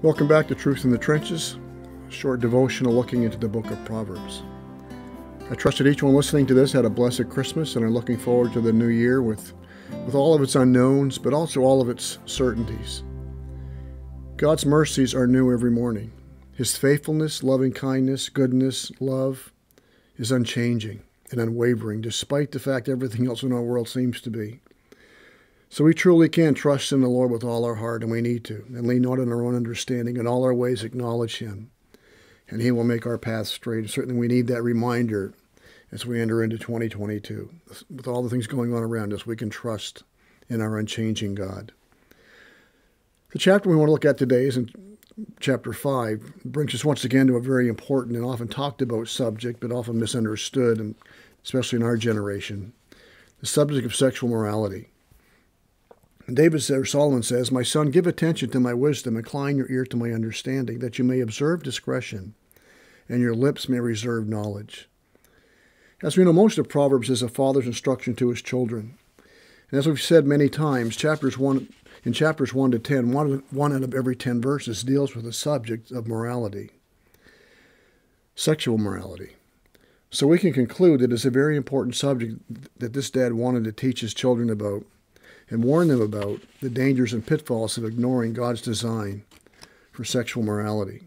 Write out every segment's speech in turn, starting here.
Welcome back to Truth in the Trenches, a short devotional looking into the book of Proverbs. I trust that each one listening to this had a blessed Christmas and are looking forward to the new year with all of its unknowns, but also all of its certainties. God's mercies are new every morning. His faithfulness, loving kindness, goodness, love is unchanging and unwavering, despite the fact everything else in our world seems to be. So we truly can trust in the Lord with all our heart, and we need to, and lean not on our own understanding. In all our ways acknowledge Him, and He will make our path straight. And certainly we need that reminder as we enter into 2022. With all the things going on around us, we can trust in our unchanging God. The chapter we want to look at today is in chapter 5. It brings us once again to a very important and often talked about subject, but often misunderstood, and especially in our generation, the subject of sexual morality. And Solomon says, "My son, give attention to my wisdom, incline your ear to my understanding, that you may observe discretion, and your lips may reserve knowledge." As we know, most of Proverbs is a father's instruction to his children. And as we've said many times, chapters 1 to 10, one out of every 10 verses deals with the subject of morality, sexual morality. So we can conclude that it's a very important subject that this dad wanted to teach his children about and warn them about the dangers and pitfalls of ignoring God's design for sexual morality.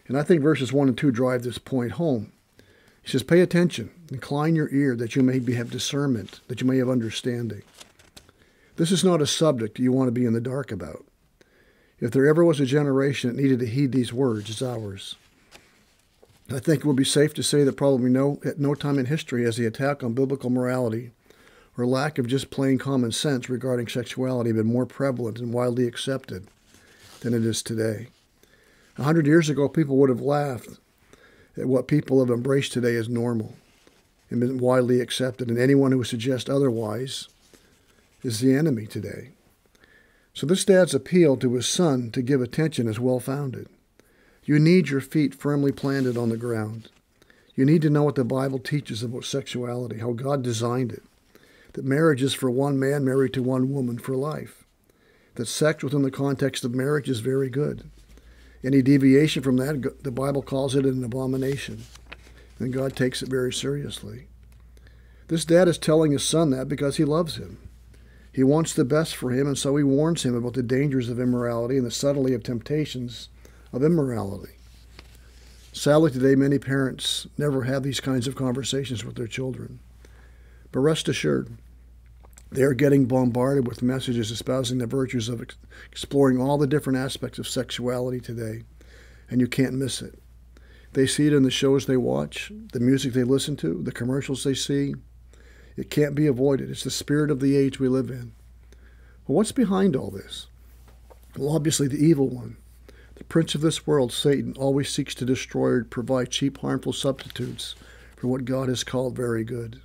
And I think verses 1 and 2 drive this point home. He says, "Pay attention, incline your ear, that you may have discernment, that you may have understanding." This is not a subject you want to be in the dark about. If there ever was a generation that needed to heed these words, it's ours. I think it would be safe to say that probably at no time in history has the attack on biblical morality or lack of just plain common sense regarding sexuality been more prevalent and widely accepted than it is today. 100 years ago, people would have laughed at what people have embraced today as normal and been widely accepted, and anyone who would suggest otherwise is the enemy today. So this dad's appeal to his son to give attention is well-founded. You need your feet firmly planted on the ground. You need to know what the Bible teaches about sexuality, how God designed it, that marriage is for one man married to one woman for life, that sex within the context of marriage is very good. Any deviation from that, the Bible calls it an abomination, and God takes it very seriously. This dad is telling his son that because he loves him. He wants the best for him, and so he warns him about the dangers of immorality and the subtlety of temptations of immorality. Sadly, today, many parents never have these kinds of conversations with their children. But rest assured, they are getting bombarded with messages espousing the virtues of exploring all the different aspects of sexuality today, and you can't miss it. They see it in the shows they watch, the music they listen to, the commercials they see. It can't be avoided. It's the spirit of the age we live in. Well, what's behind all this? Well, obviously the evil one. The prince of this world, Satan, always seeks to destroy or provide cheap, harmful substitutes for what God has called very good,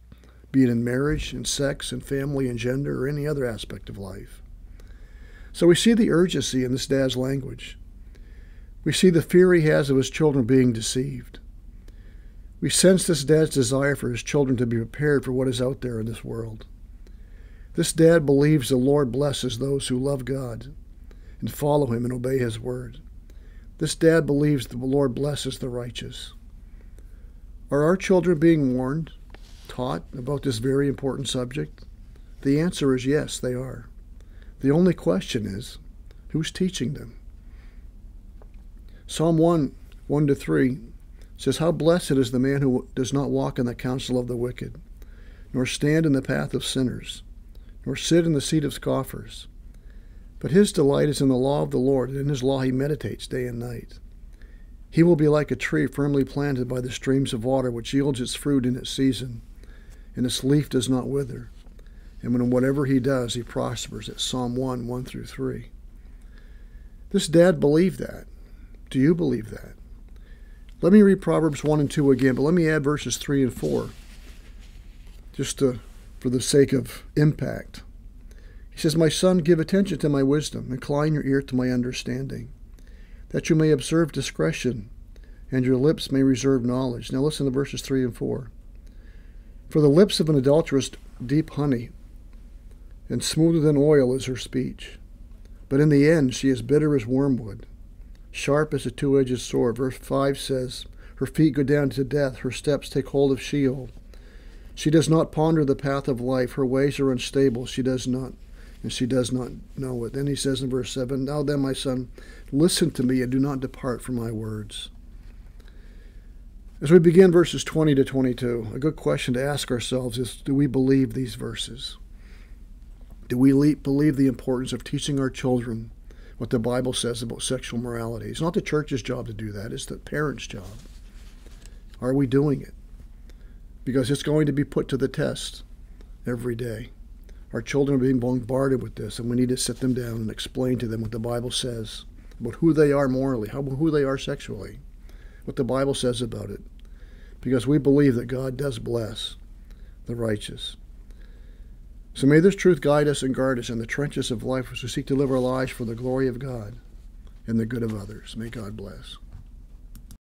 be it in marriage, in sex, in family, in gender, or any other aspect of life. So we see the urgency in this dad's language. We see the fear he has of his children being deceived. We sense this dad's desire for his children to be prepared for what is out there in this world. This dad believes the Lord blesses those who love God and follow Him and obey His word. This dad believes the Lord blesses the righteous. Are our children being warned, taught about this very important subject? The answer is yes, they are. The only question is, who's teaching them? Psalm 1:1-3 says, "How blessed is the man who does not walk in the counsel of the wicked, nor stand in the path of sinners, nor sit in the seat of scoffers. But his delight is in the law of the Lord, and in His law he meditates day and night. He will be like a tree firmly planted by the streams of water, which yields its fruit in its season, and its leaf does not wither. And when whatever he does, he prospers." It's Psalm 1:1-3. This dad believed that. Do you believe that? Let me read Proverbs 1 and 2 again, but let me add verses 3 and 4, for the sake of impact. He says, "My son, give attention to my wisdom, incline your ear to my understanding, that you may observe discretion, and your lips may reserve knowledge." Now listen to verses 3 and 4. "For the lips of an adulteress deep honey, and smoother than oil is her speech. But in the end she is bitter as wormwood. sharp as a two-edged sword. Verse 5 says, her feet go down to death, her steps take hold of Sheol. She does not ponder the path of life, her ways are unstable, she does not know it. Then he says in verse 7, now then, my son, listen to me and do not depart from my words. As we begin verses 20 to 22, a good question to ask ourselves is, do we believe these verses? Do we believe the importance of teaching our children what the Bible says about sexual morality? It's not the church's job to do that, it's the parents' job. Are we doing it? Because it's going to be put to the test every day. Our children are being bombarded with this, and we need to sit them down and explain to them what the Bible says about who they are morally, who they are sexually, what the Bible says about it. Because we believe that God does bless the righteous. So may this truth guide us and guard us in the trenches of life as we seek to live our lives for the glory of God and the good of others. May God bless.